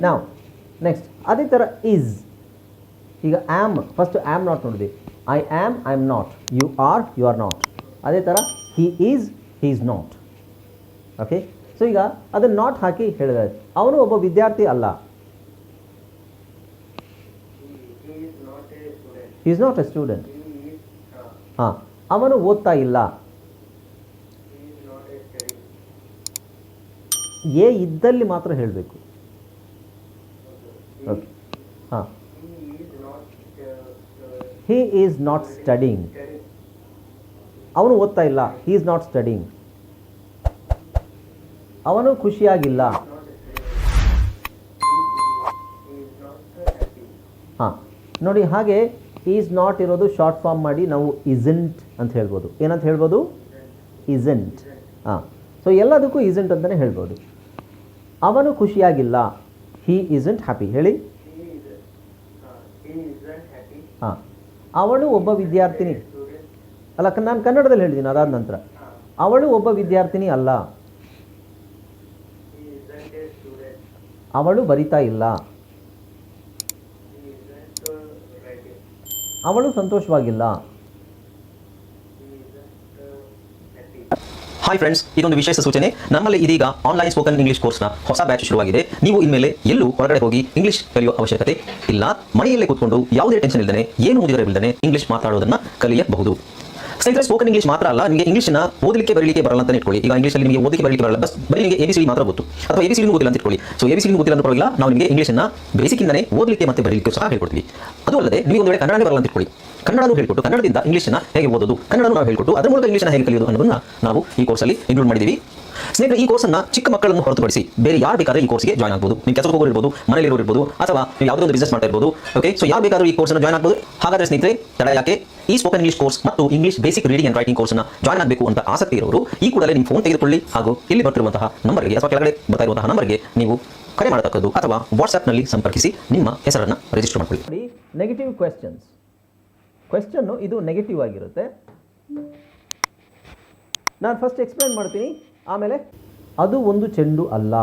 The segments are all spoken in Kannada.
ನಾವು ನೆಕ್ಸ್ಟ್ ಅದೇ ಥರ ಈಸ್. ಈಗ ಆ್ಯಮ್, ಫಸ್ಟ್ ಆ್ಯಮ್ ನಾಟ್ ನೋಡಿದ್ವಿ. I am, I am not. You are not. ಅದೇ ಥರ he is not. Okay, so ಈಗ ಅದನ್ನು ನಾಟ್ ಹಾಕಿ ಹೇಳಿದ್ರೆ ಅವನು ಒಬ್ಬ ವಿದ್ಯಾರ್ಥಿ ಅಲ್ಲ. He is not a student. ಹಾಂ, ಅವನು ಓದ್ತಾ ಇಲ್ಲ. ಎ ಇದ್ದಲ್ಲಿ ಮಾತ್ರ ಹೇಳಬೇಕು. ಓಕೆ, ಹಾಂ. ಹಿ ಈಸ್ ನಾಟ್ ಸ್ಟಡಿಂಗ್. ಅವನು ಓದ್ತಾ ಇಲ್ಲ. ಹಿ ಈಸ್ ನಾಟ್ ಸ್ಟಡಿಂಗ್. ಅವನು ಖುಷಿಯಾಗಿಲ್ಲ. ಹಾಂ, ನೋಡಿ ಹಾಗೆ ಈಸ್ ನಾಟ್ ಇರೋದು ಶಾರ್ಟ್ ಫಾರ್ಮ್ ಮಾಡಿ ನಾವು ಇಸೆಂಟ್ ಅಂತ ಹೇಳ್ಬೋದು. ಏನಂತ ಹೇಳ್ಬೋದು? ಇಸೆಂಟ್. ಹಾಂ, ಸೊ ಎಲ್ಲದಕ್ಕೂ ಇಸೆಂಟ್ ಅಂತಲೇ ಹೇಳ್ಬೋದು. ಅವನು ಖುಷಿಯಾಗಿಲ್ಲ. ಹಿ ಇಸೆಂಟ್ ಹ್ಯಾಪಿ. ಹೇಳಿ. ಹಾಂ, ಅವಳು ಒಬ್ಬ ವಿದ್ಯಾರ್ಥಿನಿ ಅಲ್ಲ. ನಾನು ಕನ್ನಡದಲ್ಲಿ ಹೇಳಿದ್ದೀನಿ ಅದಾದ ನಂತರ. ಅವಳು ಒಬ್ಬ ವಿದ್ಯಾರ್ಥಿನಿ ಅಲ್ಲ. ಅವಳು ಬರಿತಾ ಇಲ್ಲ. ಅವಳು ಸಂತೋಷವಾಗಿಲ್ಲ. ಹಾಯ್ ಫ್ರೆಂಡ್ಸ್, ಇದೊಂದು ವಿಶೇಷ ಸೂಚನೆ. ನಮ್ಮಲ್ಲಿ ಇದೀಗ ಆನ್ಲೈನ್ ಸ್ಪೋಕನ್ ಇಂಗ್ಲಿಷ್ ಕೋರ್ಸ್ನ ಹೊಸ ಬ್ಯಾಚ್ ಶುರುವಾಗಿದೆ. ನೀವು ಇನ್ಮೇಲೆ ಎಲ್ಲೂ ಹೊರಗಡೆ ಹೋಗಿ ಇಂಗ್ಲಿಷ್ ಕಲಿಯುವ ಅವಶ್ಯಕತೆ ಇಲ್ಲ. ಮನೆಯಲ್ಲೇ ಕೂತ್ಕೊಂಡು ಯಾವುದೇ ಟೆನ್ಷನ್ ಇಲ್ಲದೆ, ಏನು ಮುಗಿದಿರಬಿಲ್ಲದೆ ಇಂಗ್ಲಿಷ್ ಮಾತಾಡೋದನ್ನ ಕಲಿಯಬಹುದು. ಸ್ನೇಹಿತರೆ, ಸ್ಪೋಕನ್ ಇಂಗ್ಲಿಷ್ ಮಾತ್ರ ಅಲ್ಲ, ನಿಮಗೆ ಇಂಗ್ಲಿಷ್ನ ಓದಲಿಕ್ಕೆ ಬರಲಿಕ್ಕೆ ಬರಲ್ಲ ಅಂತ ಇಟ್ಕೊಳ್ಳಿ. ಈಗ ಇಂಗ್ಲಿಷಲ್ಲಿ ನಿಮಗೆ ಓದಲಿಕ್ಕೆ ಬರಲಿಕ್ಕೆ ಬರಲ್ಲ, ಬರೀ ನಿಮಗೆ ABCD ಮಾತ್ರ ಗೊತ್ತು, ಅಥವಾ ABCD ಗೊತ್ತಿಲ್ಲ ಅಂತ ಇಟ್ಕೊಳ್ಳಿ. ಸೊ ABCD ಗೊತ್ತಿಲ್ಲ ಅಂತ ಪರವಾಗಿಲ್ಲ, ನಾವು ನಿಮಗೆ ಇಂಗ್ಲಿಷ್ನ ಬೇಸಿಕ್ಕಿಂದನೇ ಓದಲಿಕ್ಕೆ ಮತ್ತೆ ಬರಲಿಕ್ಕೆ ಸಹ ಹೇಳ್ಕೊಡ್ತೀವಿ. ಅದು ಅಲ್ಲದೆ ನೀವು ಒಂದು ವೇಳೆ ಕನ್ನಡನೇ ಬರಲ್ಲ ಅಂತ ಇಟ್ಕೊಳ್ಳಿ, ಕನ್ನಡನೂ ಹೇಳ್ಕೊಟ್ಟು ಕನ್ನಡದಿಂದ ಇಂಗ್ಲಿಷ್ನ ಹೇಗೆ ಓದೋದು, ಕನ್ನಡನೂ ನಾವು ಹೇಳ್ಕೊಟ್ಟು ಅದರ ಮೂಲಕ ಇಂಗ್ಲಿಷ್ನ ಹೇಗೆ ಕಲಿಯೋದು ಅನ್ನೋದನ್ನ ನಾವು ಈ ಕೋರ್ಸಲ್ಲಿ ಇನ್ಕ್ಲೂಡ್ ಮಾಡಿದ್ದೀವಿ. ಸ್ನೇಹಿತರೆ, ಈ ಕೋರ್ಸನ್ನು ಚಿಕ್ಕ ಮಕ್ಕಳನ್ನು ಹೊರತುಪಡಿಸಿ ಬೇರೆ ಯಾರು ಬೇಕಾದ್ರೆ ಈ ಕೋರ್ಸ್ಗೆ ಜಾಯ್ನ್ ಆಗ್ಬೋದು. ನೀವು ಕೆಲಸಕ್ಕೆ ಹೋಗೋರು ಇರ್ಬೋದು, ಮನೇಲಿ ಇರ್ಬೋದು, ಅಥವಾ ನೀವು ಯಾವುದೋ ಒಂದು ಬಿಸ್ನೆಸ್ ಮಾಡ್ತಾ ಇರ್ಬೋದು. ಓಕೆ, ಸೊ ಯಾರು ಬೇಕಾದರೂ ಈ ಕೋರ್ಸ್ನ ಜಾಯ್ನ್ ಆಗ್ಬೋದು. ಹಾಗಾದರೆ ಸ್ನೇಹಿತರೆ, ತಡ ಯಾಕೆ? ಈ ಸ್ಪೋಕನ್ ಇಂಗ್ಲಿಷ್ ಕೋರ್ಸ್ ಮತ್ತು English basic reading and writing ಕೋರ್ಸ್ನ ಜಾಯ್ನ್ ಆಗಬೇಕು ಅಂತ ಆಸಕ್ತಿ ಇರೋರು ಈ ಕೂಡಲೇ ನಿಮ್ಮ ಫೋನ್ ತೆಗೆದುಕೊಳ್ಳಿ ಹಾಗೂ ಇಲ್ಲಿ ಬರ್ತಿರುವಂತಹ ನಂಬರ್ಗೆ ಅಥವಾ ಕೆಳಗಡೆ ಬರ್ತಾ ಇರುವಂತಹ ನಂಬರ್ಗೆ ನೀವು ಕರೆ ಮಾಡತಕ್ಕದ್ದು ಅಥವಾ ವಾಟ್ಸ್ಆ್ಯಪ್ನಲ್ಲಿ ಸಂಪರ್ಕಿಸಿ ನಿಮ್ಮ ಹೆಸರನ್ನು ರಿಜಿಸ್ಟರ್ ಮಾಡಿಕೊಳ್ಳಿ. ನೋಡಿ, ನೆಗೆಟಿವ್ ಕ್ವೆಶ್ಚನ್ನು ಇದು ನೆಗೆಟಿವ್ ಆಗಿರುತ್ತೆ. ನಾನು ಫಸ್ಟ್ ಎಕ್ಸ್ಪ್ಲೈನ್ ಮಾಡ್ತೀನಿ, ಆಮೇಲೆ ಅದು ಒಂದು ಚೆಂಡು ಅಲ್ಲ.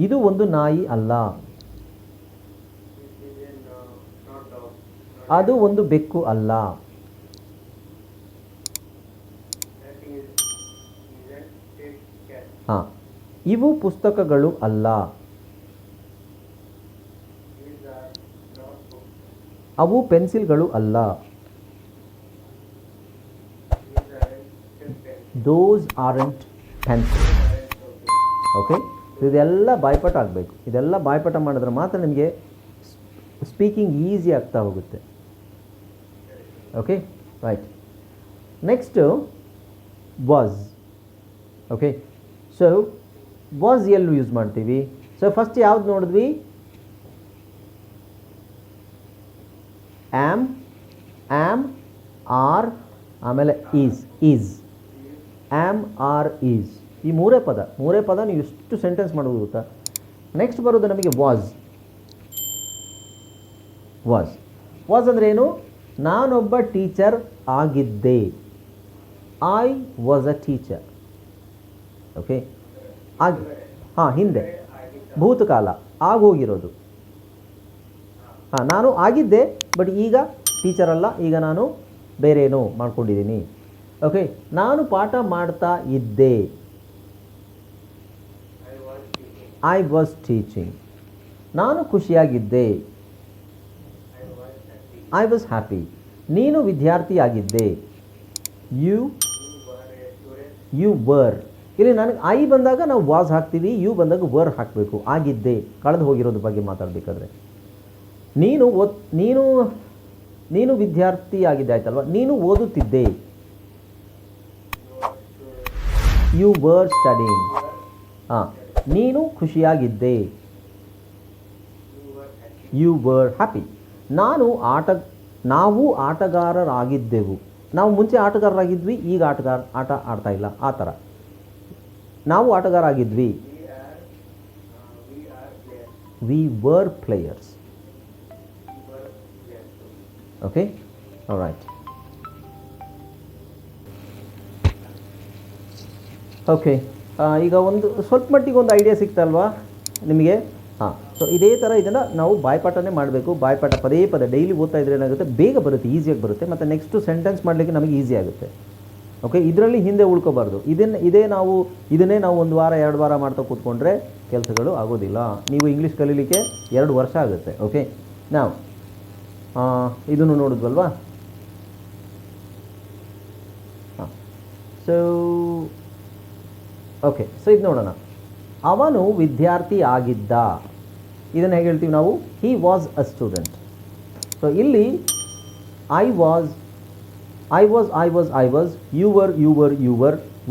ಇದು ಒಂದು ನಾಯಿ ಅಲ್ಲ. ಅದು ಒಂದು ಬೆಕ್ಕು ಅಲ್ಲ. ಹಾಂ, ಇವು ಪುಸ್ತಕಗಳು ಅಲ್ಲ. ಅವು ಪೆನ್ಸಿಲ್ಗಳು ಅಲ್ಲ. ದೋಸ್ ಆರೆಂಟ್ ಪೆನ್ಸಿಲ್. ಓಕೆ, ಇದೆಲ್ಲ ಬಾಯ್ಪಾಠ ಆಗಬೇಕು. ಇದೆಲ್ಲ ಬಾಯ್ಪಾಠ ಮಾಡಿದ್ರೆ ಮಾತ್ರ ನಿಮಗೆ ಸ್ಪೀಕಿಂಗ್ ಈಸಿ ಆಗ್ತಾ ಹೋಗುತ್ತೆ. Okay, right. Next was. Okay, so was ಎಲ್ಲೂ ಯೂಸ್ ಮಾಡ್ತೀವಿ. ಸೊ ಫಸ್ಟ್ ಯಾವ್ದು ನೋಡಿದ್ವಿ? ಆ್ಯಮ್, ಆರ್, ಆಮೇಲೆ ಈಸ್. Am, are, is. ಈ ಮೂರೇ ಪದ ನೀವು ಎಷ್ಟು ಸೆಂಟೆನ್ಸ್ ಮಾಡೋದು ಗೊತ್ತಾ? ನೆಕ್ಸ್ಟ್ ಬರೋದು ನಮಗೆ ವಾಸ್ ಅಂದರೆ ಏನು? ನಾನೊಬ್ಬ ಟೀಚರ್ ಆಗಿದ್ದೆ. I was a teacher. Okay, ಹಾಂ, ಹಿಂದೆ ಭೂತಕಾಲ ಆಗೋಗಿರೋದು. ಹಾಂ, ನಾನು ಆಗಿದ್ದೆ, ಬಟ್ ಈಗ ಟೀಚರ್ ಅಲ್ಲ, ಈಗ ನಾನು ಬೇರೇನೋ ಮಾಡ್ಕೊಂಡಿದ್ದೀನಿ. ಓಕೆ, ನಾನು ಪಾಠ ಮಾಡ್ತಾ ಇದ್ದೆ. I was teaching. ನಾನು ಖುಷಿಯಾಗಿದ್ದೆ. I was happy. ನೀನು ವಿದ್ಯಾರ್ಥಿಯಾಗಿದ್ದೆ. You were. ಇಲ್ಲಿ ನನಗೆ ಐ ಬಂದಾಗ ನಾವು ವಾಸ್ ಹಾಕ್ತೀವಿ, ಯು ಬಂದಾಗ ವರ್ ಹಾಕಬೇಕು. ಆಗಿದ್ದೆ, ಕಳೆದು ಹೋಗಿರೋದ್ರ ಬಗ್ಗೆ ಮಾತಾಡಬೇಕಾದ್ರೆ. ನೀನು ವಿದ್ಯಾರ್ಥಿಯಾಗಿದ್ದೆ ಆಯ್ತಲ್ವ. ನೀನು ಓದುತ್ತಿದ್ದೆ. You were studying. ಹಾಂ, ನೀನು ಖುಷಿಯಾಗಿದ್ದೆ. You were happy. ನಾವು ಆಟಗಾರರಾಗಿದ್ದೆವು. ನಾವು ಮುಂಚೆ ಆಟಗಾರರಾಗಿದ್ವಿ, ಈಗ ಆಟ ಆಡ್ತಾ ಇಲ್ಲ, ಆ ಥರ. ನಾವು ಆಟಗಾರ ಆಗಿದ್ವಿ. We were players. Okay, alright. Okay. ಈಗ ಒಂದು ಸ್ವಲ್ಪ ಮಟ್ಟಿಗೆ ಒಂದು ಐಡಿಯಾ ಸಿಕ್ತಲ್ವಾ ನಿಮಗೆ? ಹಾಂ, ಸೊ ಇದೇ ಥರ ಇದನ್ನು ನಾವು ಬಾಯ್ಪಾಠನೇ ಮಾಡಬೇಕು. ಬಾಯ್ಪಾಠ ಪದೇ ಪದೇ ಡೈಲಿ ಓದ್ತಾ ಇದ್ರೆ ಏನಾಗುತ್ತೆ, ಬೇಗ ಬರುತ್ತೆ, ಈಸಿಯಾಗಿ ಬರುತ್ತೆ, ಮತ್ತು ನೆಕ್ಸ್ಟು ಸೆಂಟೆನ್ಸ್ ಮಾಡಲಿಕ್ಕೆ ನಮಗೆ ಈಸಿ ಆಗುತ್ತೆ. ಓಕೆ, ಇದರಲ್ಲಿ ಹಿಂದೆ ಉಳ್ಕೋಬಾರ್ದು. ಇದನ್ನೇ ನಾವು 1 ವಾರ 2 ವಾರ ಮಾಡ್ತಾ ಕೂತ್ಕೊಂಡ್ರೆ ಕೆಲಸಗಳು ಆಗೋದಿಲ್ಲ. ನೀವು ಇಂಗ್ಲೀಷ್ ಕಲೀಲಿಕ್ಕೆ 2 ವರ್ಷ ಆಗುತ್ತೆ. ಓಕೆ, ನಾವು ಇದನ್ನು ನೋಡಿದ್ವಲ್ವಾ? ಹಾಂ, ಸೊ ಓಕೆ, ಸೊ ಇದು ನೋಡೋಣ. ಅವನು ವಿದ್ಯಾರ್ಥಿ ಆಗಿದ್ದ, ಇದನ್ನು ಹೇಗೆ ಹೇಳ್ತೀವಿ ನಾವು? He was a student. So ಇಲ್ಲಿ I was, you were,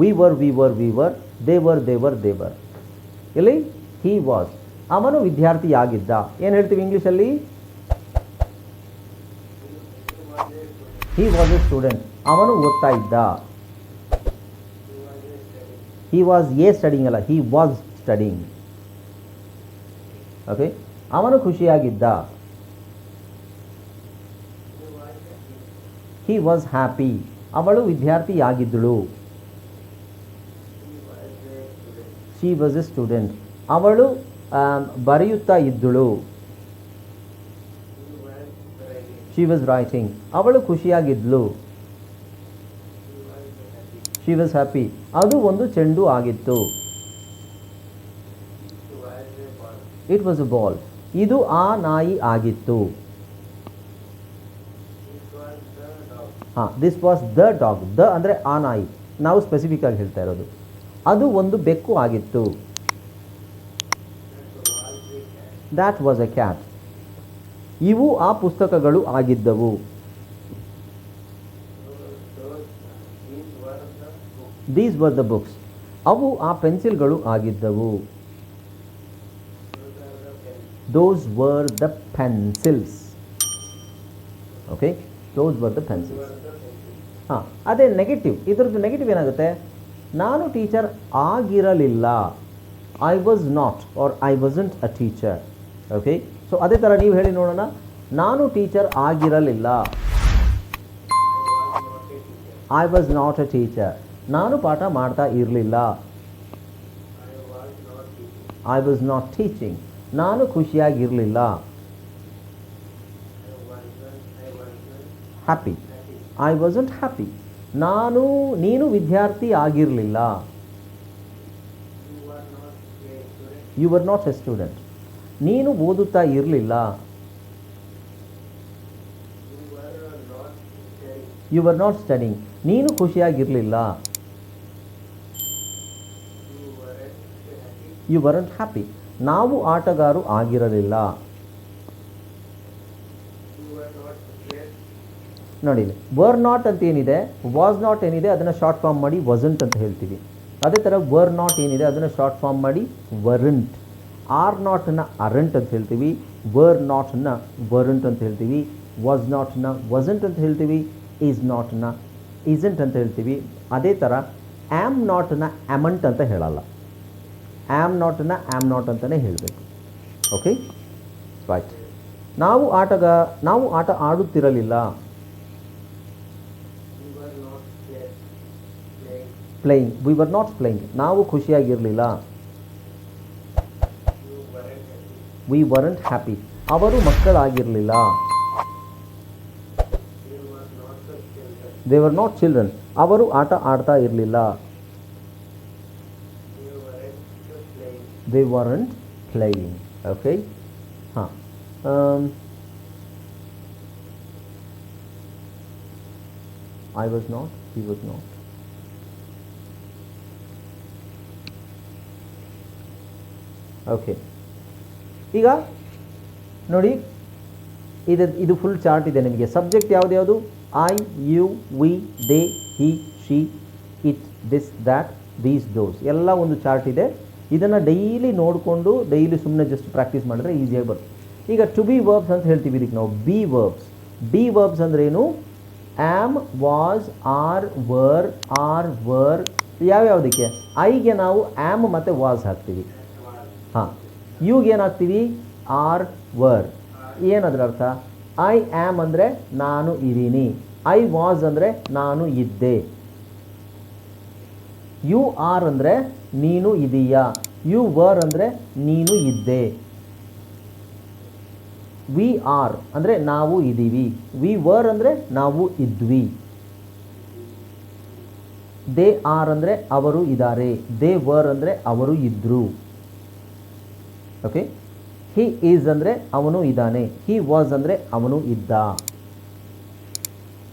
we were, they were. ಇಲ್ಲಿ ಹಿ ವಾಸ್, ಅವನು ವಿದ್ಯಾರ್ಥಿಯಾಗಿದ್ದ. ಏನು ಹೇಳ್ತೀವಿ ಇಂಗ್ಲೀಷಲ್ಲಿ? ಹಿ ವಾಸ್ ಎ ಸ್ಟೂಡೆಂಟ್, ಅವನು ಓದ್ತಾ ಇದ್ದ. ಹಿ ವಾಸ್ ಸ್ಟಡಿಂಗ್ ಅಲ್ಲ, ಹಿ ವಾಸ್ ಸ್ಟಡಿಂಗ್. ಓಕೆ, ಅವನು ಖುಷಿಯಾಗಿದ್ದ. ಹಿ ವಾಸ್ ಹ್ಯಾಪಿ, ಅವಳು ವಿದ್ಯಾರ್ಥಿಯಾಗಿದ್ದಳು. ಶಿ ವಾಸ್ ಎ ಸ್ಟೂಡೆಂಟ್, ಅವಳು ಬರೆಯುತ್ತಾ ಇದ್ದಳು. ಶಿ ವಾಸ್ ರೈಟಿಂಗ್, ಅವಳು ಖುಷಿಯಾಗಿದ್ಲು. ಶಿ ವಾಸ್ ಹ್ಯಾಪಿ, ಅದು ಒಂದು ಚೆಂಡು ಆಗಿತ್ತು. ಇಟ್ ವಾಸ್ ಎ ಬಾಲ್, ಇದು ಆ ನಾಯಿ ಆಗಿತ್ತು. ಹಾಂ, this was the dog. The ಅಂದರೆ ಆ ನಾಯಿ, ನಾವು ಸ್ಪೆಸಿಫಿಕ್ ಆಗಿ ಹೇಳ್ತಾ ಇರೋದು. ಅದು ಒಂದು ಬೆಕ್ಕು ಆಗಿತ್ತು. That was a cat. ಇವು ಆ ಪುಸ್ತಕಗಳು ಆಗಿದ್ದವು. These were the books. ಅವು ಆ ಪೆನ್ಸಿಲ್ಗಳು ಆಗಿದ್ದವು. Those were the pencils. Okay, those were the pencils. ಹಾಂ, ಅದೇ ನೆಗೆಟಿವ್. ಇದರದ್ದು ನೆಗೆಟಿವ್ ಏನಾಗುತ್ತೆ? ನಾನು ಟೀಚರ್ ಆಗಿರಲಿಲ್ಲ. I was not or I wasn't a teacher. Okay, so ಅದೇ ಥರ ನೀವು ಹೇಳಿ ನೋಡೋಣ. ನಾನು ಟೀಚರ್ ಆಗಿರಲಿಲ್ಲ. I was not a teacher. ನಾನು ಪಾಠ ಮಾಡ್ತಾ ಇರಲಿಲ್ಲ. I was not teaching. ನಾನು ಖುಷಿಯಾಗಿರಲಿಲ್ಲ. ಹ್ಯಾಪಿ. I wasn't happy. ನೀನು ವಿದ್ಯಾರ್ಥಿ ಆಗಿರಲಿಲ್ಲ. You were not a student. ನೀನು ಓದುತ್ತಾ ಇರಲಿಲ್ಲ. You were not studying. ನೀನು ಖುಷಿಯಾಗಿರಲಿಲ್ಲ. You ವರಂಟ್ happy. ನಾವು ಆಟಗಾರು ಆಗಿರಲಿಲ್ಲ. ನೋಡಿ, ವರ್ ನಾಟ್ ಅಂತ ಏನಿದೆ, ವಾಸ್ ನಾಟ್ ಏನಿದೆ ಅದನ್ನು ಶಾರ್ಟ್ ಫಾರ್ಮ್ ಮಾಡಿ ವಸಂಟ್ ಅಂತ ಹೇಳ್ತೀವಿ. ಅದೇ ಥರ ವರ್ ನಾಟ್ ಏನಿದೆ ಅದನ್ನು ಶಾರ್ಟ್ ಫಾರ್ಮ್ ಮಾಡಿ ವರಂಟ್. ಆರ್ ನಾಟ್ನ ಅರಂಟ್ ಅಂತ ಹೇಳ್ತೀವಿ. ವರ್ ನಾಟ್ನ ವರಂಟ್ ಅಂತ ಹೇಳ್ತೀವಿ. ವಾಸ್ ನಾಟ್ನ ವಸಂಟ್ ಅಂತ ಹೇಳ್ತೀವಿ. ಈಸ್ ನಾಟ್ನ ಈಸಂಟ್ ಅಂತ ಹೇಳ್ತೀವಿ. ಅದೇ ಥರ ಆ್ಯಮ್ ನಾಟ್ನ ಆ್ಯಮಂಟ್ ಅಂತ ಹೇಳಲ್ಲ. ಆ್ಯಮ್ ನಾಟ್ನ ಆ್ಯಮ್ ನಾಟ್ ಅಂತಲೇ ಹೇಳಬೇಕು. Okay, right. ನಾವು ಆಟ ಆಡುತ್ತಿರಲಿಲ್ಲ. Playing. We were not playing. ನಾವು ಖುಷಿಯಾಗಿರಲಿಲ್ಲ. We weren't happy. ಅವರು ಮಕ್ಕಳಾಗಿರಲಿಲ್ಲ. They were not children. ಅವರು ಆಟ ಆಡ್ತಾ ಇರಲಿಲ್ಲ. They weren't playing. ಓಕೆ, ಹಾಂ. I was not, he was not. Okay, ಈಗ ನೋಡಿ, ಇದು ಫುಲ್ ಚಾರ್ಟ್ ಇದೆ ನಿಮಗೆ. ಸಬ್ಜೆಕ್ಟ್ ಯಾವುದು? I, you, we, they, he, she, it, this, that, these, those ಎಲ್ಲ ಒಂದು ಚಾರ್ಟ್ ಇದೆ. ಇದನ್ನು ಡೈಲಿ ನೋಡಿಕೊಂಡು ಡೈಲಿ ಸುಮ್ಮನೆ ಜಸ್ಟ್ ಪ್ರಾಕ್ಟೀಸ್ ಮಾಡಿದ್ರೆ ಈಸಿಯಾಗಿ ಬರುತ್ತೆ. ಈಗ ಟು ಬಿ ವರ್ಬ್ಸ್ ಅಂತ ಹೇಳ್ತೀವಿ. ಇದಕ್ಕೆ ನಾವು ಬಿ ವರ್ಬ್ಸ್. ಬಿ ವರ್ಬ್ಸ್ ಅಂದ್ರೇನು? Am, was, are, were. ಯಾವ್ಯಾವುದಕ್ಕೆ? ಐಗೆ ನಾವು ಆ್ಯಮ್ ಮತ್ತು ವಾಸ್ ಹಾಕ್ತೀವಿ. ಹಾಂ, ಯುಗೆ ಏನು ಹಾಕ್ತೀವಿ? R, var. ಏನದ್ರ ಅರ್ಥ? ಐ ಆ್ಯಮ್ ಅಂದರೆ ನಾನು ಇದ್ದೀನಿ. ಐ ವಾಸ್ ಅಂದರೆ ನಾನು ಇದ್ದೆ. ಯು ಆರ್ ಅಂದರೆ ನೀನು ಇದೀಯಾ, ಯು ವರ್ ಅಂದರೆ ನೀನು ಇದ್ದೆ, ವಿ ಆರ್ ಅಂದರೆ ನಾವು ಇದ್ದೀವಿ, ವಿ ವರ್ ಅಂದರೆ ನಾವು ಇದ್ವಿ, ದೇ ಆರ್ ಅಂದರೆ ಅವರು ಇದ್ದಾರೆ, ದೇ ವರ್ ಅಂದರೆ ಅವರು ಇದ್ದರು. ಓಕೆ, ಹಿ ಈಸ್ ಅಂದರೆ ಅವನು ಇದ್ದಾನೆ, ಹಿ ವಾಸ್ ಅಂದರೆ ಅವನು ಇದ್ದ,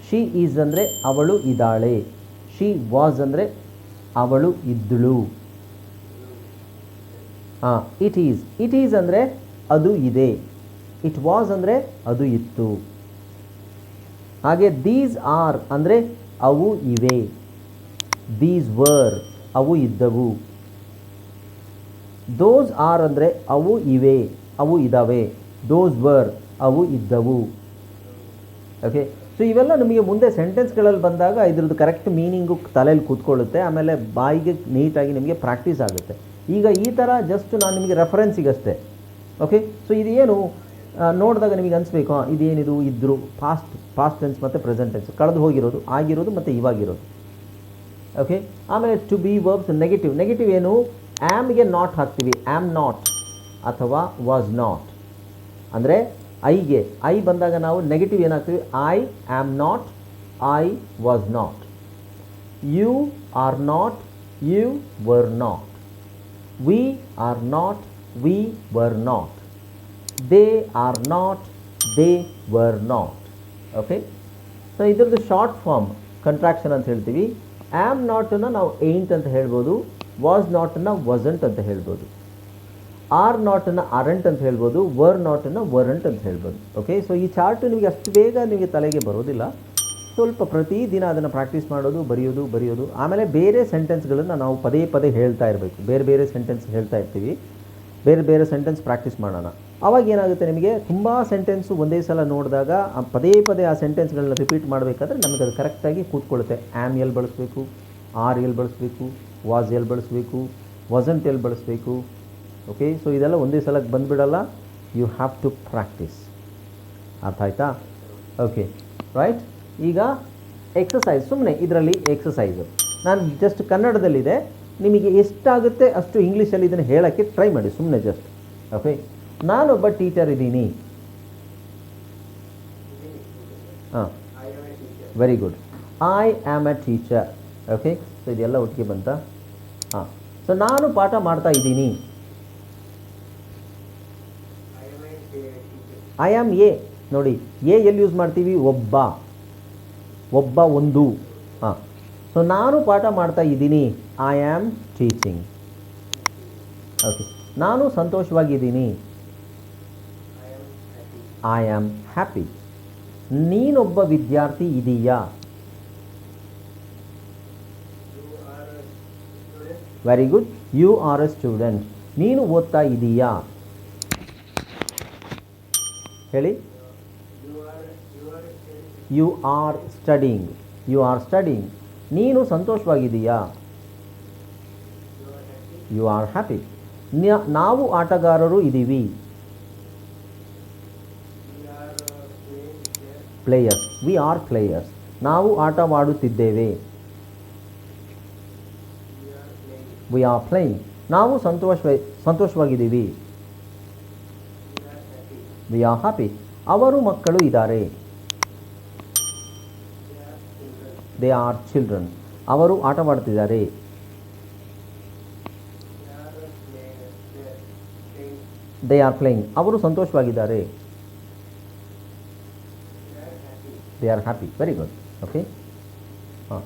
ಶಿ ಈಸ್ ಅಂದರೆ ಅವಳು ಇದ್ದಾಳೆ, ಶಿ ವಾಸ್ ಅಂದರೆ ಅವಳು ಇದ್ದಳು. ಹಾಂ, ಇಟ್ ಈಸ್ ಅಂದರೆ ಅದು ಇದೆ, ಇಟ್ ವಾಸ್ ಅಂದರೆ ಅದು ಇತ್ತು. ಹಾಗೆ ದೀಸ್ ಆರ್ ಅಂದರೆ ಅವು ಇವೆ, ದೀಸ್ ವರ್ ಅವು ಇದ್ದವು, ದೋಸ್ ಆರ್ ಅಂದರೆ ಅವು ಇವೆ ಅವು ಇದ್ದಾವೆ, ದೋಸ್ ವರ್ ಅವು ಇದ್ದವು. ಓಕೆ, ಸೊ ಇವೆಲ್ಲ ನಿಮಗೆ ಮುಂದೆ ಸೆಂಟೆನ್ಸ್ಗಳಲ್ಲಿ ಬಂದಾಗ ಇದ್ರದ್ದು ಕರೆಕ್ಟ್ ಮೀನಿಂಗು ತಲೆಯಲ್ಲಿ ಕೂತ್ಕೊಳ್ಳುತ್ತೆ, ಆಮೇಲೆ ಬಾಯಿಗೆ ನೀಟಾಗಿ ನಿಮಗೆ ಪ್ರಾಕ್ಟೀಸ್ ಆಗುತ್ತೆ. ಈಗ ಈ ಥರ ಜಸ್ಟ್ ನಾನು ನಿಮಗೆ ರೆಫರೆನ್ಸಿಗಷ್ಟೇ. ಓಕೆ, ಸೊ ಇದೇನು ನೋಡಿದಾಗ ನಿಮಗೆ ಅನಿಸ್ಬೇಕು, ಇದೇನಿದು ಇದ್ದರು, ಪಾಸ್ಟ್ ಟೆನ್ಸ್ ಮತ್ತು ಪ್ರೆಸೆಂಟ್ ಟೆನ್ಸ್, ಕಳೆದು ಹೋಗಿರೋದು, ಆಗಿರೋದು ಮತ್ತು ಇವಾಗಿರೋದು. ಓಕೆ, ಆಮೇಲೆ ಟು ಬಿ ವರ್ಬ್ಸ್ ನೆಗೆಟಿವ್ ಏನು, ಆ್ಯಮ್ಗೆ ನಾಟ್ ಹಾಕ್ತೀವಿ, ಆ್ಯಮ್ ನಾಟ್ ಅಥವಾ ವಾಸ್ ನಾಟ್. ಅಂದರೆ ಐ ಬಂದಾಗ ನಾವು ನೆಗೆಟಿವ್ ಏನಾಗ್ತೀವಿ, I am not, I was not, you are not, you were not, we are not, we were not, they are not, they were not. Okay, so ಇದ್ರದ್ದು ಶಾರ್ಟ್ ಫಾರ್ಮ್ ಕಂಟ್ರಾಕ್ಷನ್ ಅಂತ ಹೇಳ್ತೀವಿ. ಆ್ಯಮ್ ನಾಟನ್ನು ನಾವು ಏಂಟ್ ಅಂತ ಹೇಳ್ಬೋದು, ವಾಸ್ ನಾಟನ್ನು ವಸಂಟ್ ಅಂತ ಹೇಳ್ಬೋದು, ಆರ್ ನಾಟನ್ನು ಅರಂಟ್ ಅಂತ ಹೇಳ್ಬೋದು, ವರ್ ನಾಟನ್ನು ವರಂಟ್ ಅಂತ ಹೇಳ್ಬೋದು. ಓಕೆ, ಸೊ ಈ ಚಾರ್ಟು ನಿಮಗೆ ಅಷ್ಟು ಬೇಗ ನಿಮಗೆ ತಲೆಗೆ ಬರೋದಿಲ್ಲ, ಸ್ವಲ್ಪ ಪ್ರತಿದಿನ ಅದನ್ನು ಪ್ರಾಕ್ಟೀಸ್ ಮಾಡೋದು, ಬರೆಯೋದು. ಆಮೇಲೆ ಬೇರೆ ಸೆಂಟೆನ್ಸ್ಗಳನ್ನು ನಾವು ಪದೇ ಪದೇ ಹೇಳ್ತಾ ಇರಬೇಕು, ಬೇರೆ ಸೆಂಟೆನ್ಸ್ ಹೇಳ್ತಾ ಇರ್ತೀವಿ, ಬೇರೆ ಸೆಂಟೆನ್ಸ್ ಪ್ರಾಕ್ಟೀಸ್ ಮಾಡೋಣ. ಆವಾಗ ಏನಾಗುತ್ತೆ, ನಿಮಗೆ ತುಂಬ ಸೆಂಟೆನ್ಸು ಒಂದೇ ಸಲ ನೋಡಿದಾಗ ಪದೇ ಆ ಸೆಂಟೆನ್ಸ್ಗಳನ್ನ ರಿಪೀಟ್ ಮಾಡಬೇಕಾದ್ರೆ ನಮಗೆ ಅದು ಕರೆಕ್ಟಾಗಿ ಕೂತ್ಕೊಳ್ಳುತ್ತೆ. ಆ್ಯಮ್ ಎಲ್ಲಿ ಬಳಸಬೇಕು, ಆರ್ ಎಲ್ಲಿ ಬಳಸಬೇಕು, ವಾಸ್ ಎಲ್ಲಿ ಬಳಸಬೇಕು, ವಸಂಟ್ ಎಲ್ಲಿ ಬಳಸಬೇಕು. ಓಕೆ, ಸೊ ಇದೆಲ್ಲ ಒಂದೇ ಸಲಕ್ಕೆ ಬಂದುಬಿಡಲ್ಲ, ಯು ಹ್ಯಾವ್ ಟು ಪ್ರಾಕ್ಟೀಸ್. ಅರ್ಥ ಆಯ್ತಾ? Okay, right. ಈಗ ಎಕ್ಸಸೈಸ್, ಸುಮ್ಮನೆ ಇದರಲ್ಲಿ ಎಕ್ಸಸೈಸು ನಾನು ಜಸ್ಟ್ ಕನ್ನಡದಲ್ಲಿದೆ, ನಿಮಗೆ ಎಷ್ಟಾಗುತ್ತೆ ಅಷ್ಟು ಇಂಗ್ಲೀಷಲ್ಲಿ ಇದನ್ನು ಹೇಳೋಕ್ಕೆ ಟ್ರೈ ಮಾಡಿ, ಸುಮ್ಮನೆ ಜಸ್ಟ್. ಓಕೆ, ನಾನೊಬ್ಬ ಟೀಚರ್ ಇದ್ದೀನಿ. ಹಾಂ, very good. I am A teacher. Okay, so ಇದೆಲ್ಲ ಒಟ್ಟಿಗೆ ಬಂತ? ಹಾಂ, ಸೊ ನಾನು ಪಾಠ ಮಾಡ್ತಾ ಇದ್ದೀನಿ. I am A. ನೋಡಿ, ಎಲ್ಲಿ ಯೂಸ್ ಮಾಡ್ತೀವಿ, ಒಬ್ಬ, ಒಂದು. ಹಾಂ, ಸೊ ನಾನು ಪಾಠ ಮಾಡ್ತಾ ಇದ್ದೀನಿ, ಐ ಆಮ್ ಟೀಚಿಂಗ್. ಓಕೆ, ನಾನು ಸಂತೋಷವಾಗಿದ್ದೀನಿ, ಐ ಆಮ್ ಹ್ಯಾಪಿ. ನೀನೊಬ್ಬ ವಿದ್ಯಾರ್ಥಿ ಇದೀಯಾ? Very good, you are a student. ನೀನು ಓದ್ತಾ ಇದೀಯಾ? ಹೇಳಿ. You are studying. ನೀನು ಸಂತೋಷವಾಗಿದೆಯಾ? You are happy. ನಾವು ಆಟಗಾರರು ಇದ್ದೀವಿ. ಪ್ಲೇಯರ್ಸ್. We are players. ನಾವು ಆಟವಾಡುತ್ತಿದ್ದೇವೆ. We are playing. ನಾವು ಸಂತೋಷವಾಗಿದ್ದೀವಿ. We are happy. ಅವರು ಮಕ್ಕಳು ಇದ್ದಾರೆ. They are children. ಅವರು ಆಟವಾಡ್ತಿದ್ದಾರೆ. They are playing. ಅವರು ಸಂತೋಷವಾಗಿದ್ದಾರೆ. They are happy. Very good. Okay, ಹಾಂ.